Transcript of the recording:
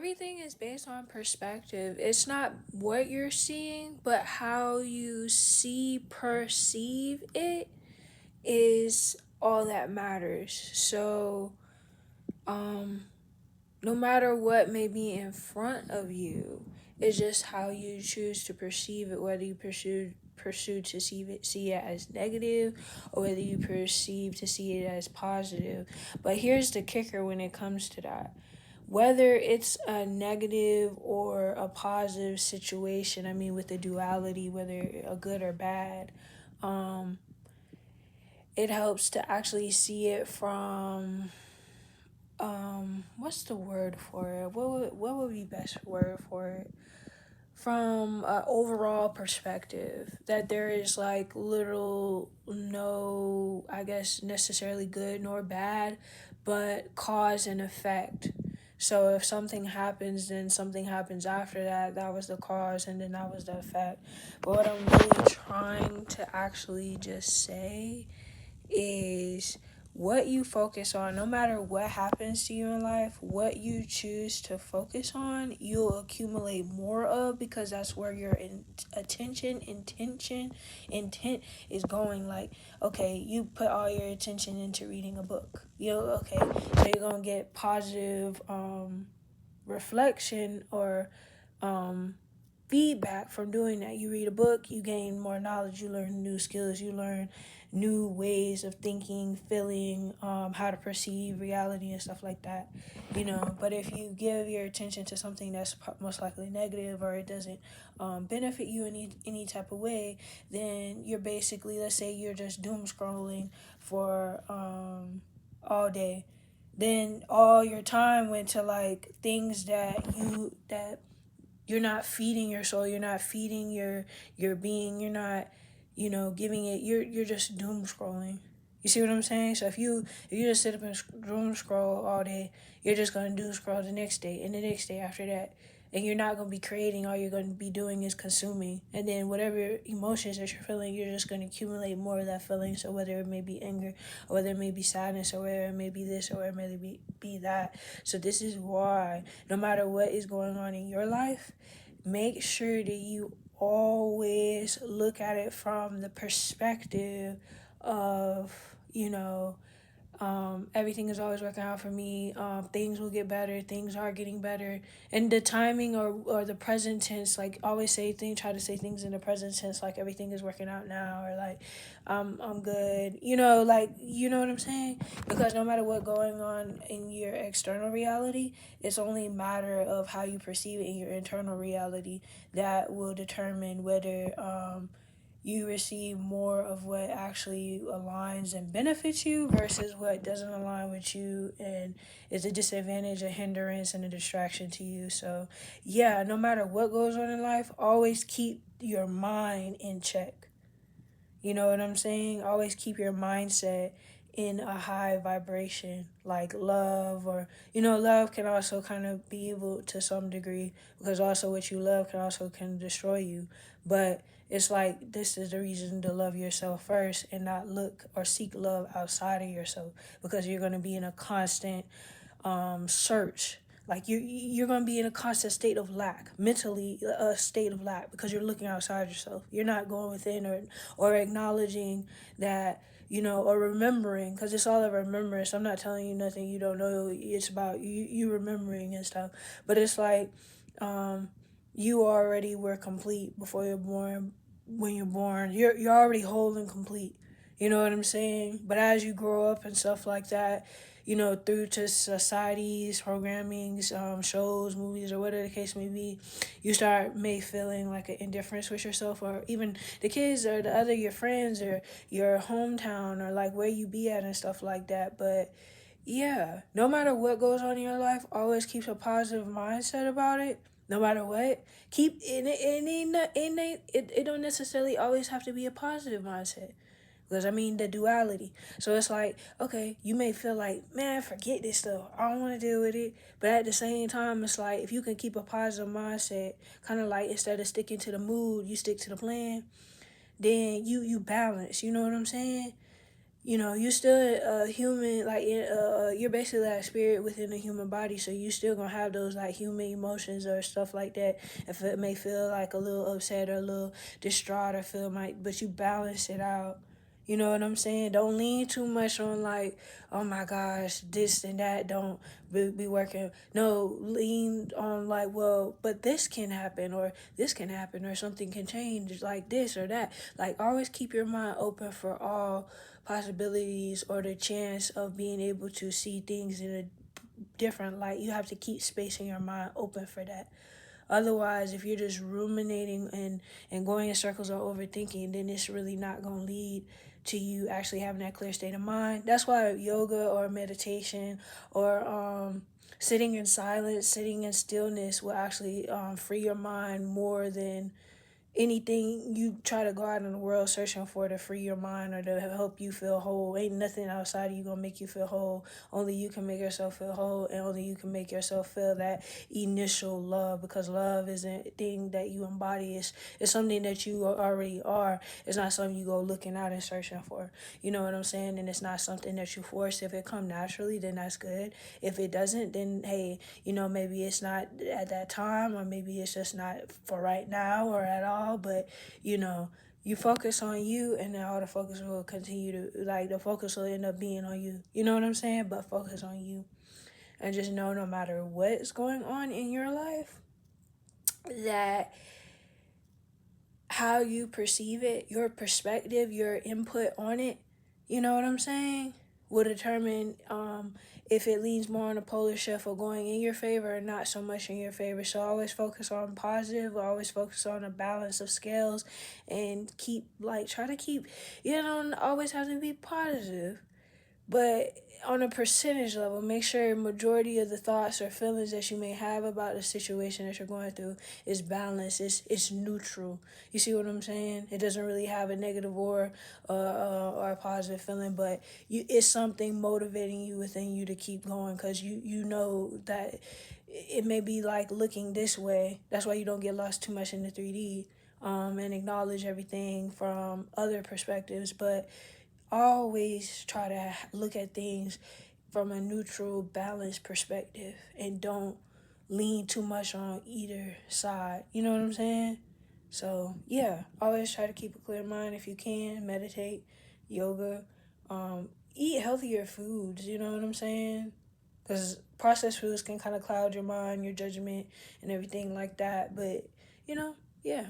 everything is based on perspective. It's not what you're seeing, but how you perceive it is all that matters. So, um, no matter what may be in front of you, it's just how you choose to perceive it, whether you pursue to see it as negative, or whether you perceive to see it as positive. But here's the kicker when it comes to that. Whether it's a negative or a positive situation, I mean, with the duality, whether a good or bad, um, it helps to actually see it from what's the word for it? What would be best word for it? From an overall perspective, that there is like little no, I guess, necessarily good nor bad, but cause and effect. So if something happens, then something happens after that. That was the cause, and then that was the effect. But what I'm really trying to actually just say is what you focus on, no matter what happens to you in life, what you choose to focus on, you'll accumulate more of, because that's where your intent is going. Like, okay, you put all your attention into reading a book. Okay, so you're gonna get positive reflection or feedback from doing that. You read a book, you gain more knowledge, you learn new skills, you learn new ways of thinking, feeling, how to perceive reality and stuff like that. But if you give your attention to something that's most likely negative, or it doesn't benefit you in any type of way, then you're basically, let's say you're just doom scrolling for all day. Then all your time went to like things that you're not feeding your soul, you're not feeding your being, you're not, giving it, you're just doom scrolling. You see what I'm saying? So if you just sit up and doom scroll all day, you're just gonna doom scroll the next day and the next day after that. And you're not gonna be creating, all you're gonna be doing is consuming. And then whatever emotions that you're feeling, you're just gonna accumulate more of that feeling. So whether it may be anger, or whether it may be sadness, or whether it may be this, or whether it may be that. So this is why, no matter what is going on in your life, make sure that you always look at it from the perspective of, everything is always working out for me. Things will get better. Things are getting better. And the timing, or the present tense, like always try to say things in the present tense, like everything is working out now, or like I'm good. Like, you know what I'm saying? Because no matter what going on in your external reality, it's only a matter of how you perceive it in your internal reality that will determine whether you receive more of what actually aligns and benefits you versus what doesn't align with you and is a disadvantage, a hindrance, and a distraction to you. So, yeah, no matter what goes on in life, always keep your mind in check. You know what I'm saying? Always keep your mindset in a high vibration, like love, or, love can also kind of be evil to some degree, because also what you love can destroy you. But it's like, this is the reason to love yourself first and not look or seek love outside of yourself, because you're going to be in a constant search. Like, you're gonna be in a constant state of lack, mentally a state of lack, because you're looking outside yourself. You're not going within, or acknowledging that, or remembering, because it's all a remembrance. I'm not telling you nothing you don't know. It's about you remembering and stuff. But it's like, you already were complete before you're born. When you're born, you're already whole and complete. You know what I'm saying? But as you grow up and stuff like that, through to societies, programmings, shows, movies, or whatever the case may be, you start feeling like an indifference with yourself, or even the kids, or your friends, or your hometown, or like where you be at and stuff like that. But yeah, no matter what goes on in your life, always keep a positive mindset about it. No matter what, keep it don't necessarily always have to be a positive mindset. Because I mean, the duality. So it's like, okay, you may feel like, man, forget this stuff. I don't want to deal with it. But at the same time, it's like, if you can keep a positive mindset, kind of like, instead of sticking to the mood, you stick to the plan, then you balance. You know what I'm saying? you still a human, like you're basically like a spirit within a human body, so you still gonna have those like human emotions or stuff like that. If it may feel like a little upset or a little distraught or feel like, but you balance it out. You know what I'm saying? Don't lean too much on like, oh my gosh, this and that. Don't be working. No, lean on like, well, but this can happen or this can happen or something can change like this or that. Like always keep your mind open for all possibilities or the chance of being able to see things in a different light. You have to keep space in your mind open for that. Otherwise, if you're just ruminating and going in circles or overthinking, then it's really not going to lead to you actually having that clear state of mind. That's why yoga or meditation or sitting in silence, sitting in stillness will actually free your mind more than anything you try to go out in the world searching for to free your mind or to help you feel whole. Ain't nothing outside of you gonna make you feel whole. Only you can make yourself feel whole, and only you can make yourself feel that initial love, because love isn't a thing that you embody. It's something that you already are. It's not something you go looking out and searching for. You know what I'm saying? And it's not something that you force. If it come naturally, then that's good. If it doesn't, then hey, maybe it's not at that time, or maybe it's just not for right now or at all. But you focus on you, and then all the focus will continue to, like, the focus will end up being on you. You know what I'm saying? But focus on you, and just know no matter what's going on in your life, that how you perceive it, your perspective, your input on it, you know what I'm saying, will determine if it leans more on a polar shift or going in your favor or not so much in your favor. So always focus on positive, always focus on a balance of scales, and try to keep, always have to be positive. But on a percentage level, make sure majority of the thoughts or feelings that you may have about the situation that you're going through is balanced. It's neutral. You see what I'm saying? It doesn't really have a negative or a positive feeling, but it's something motivating you within you to keep going, because you know that it may be like looking this way. That's why you don't get lost too much in the 3D, and acknowledge everything from other perspectives, but always try to look at things from a neutral, balanced perspective, and don't lean too much on either side. You know what I'm saying? So, yeah, always try to keep a clear mind if you can. Meditate, yoga, eat healthier foods. You know what I'm saying? Because processed foods can kind of cloud your mind, your judgment, and everything like that. But, yeah.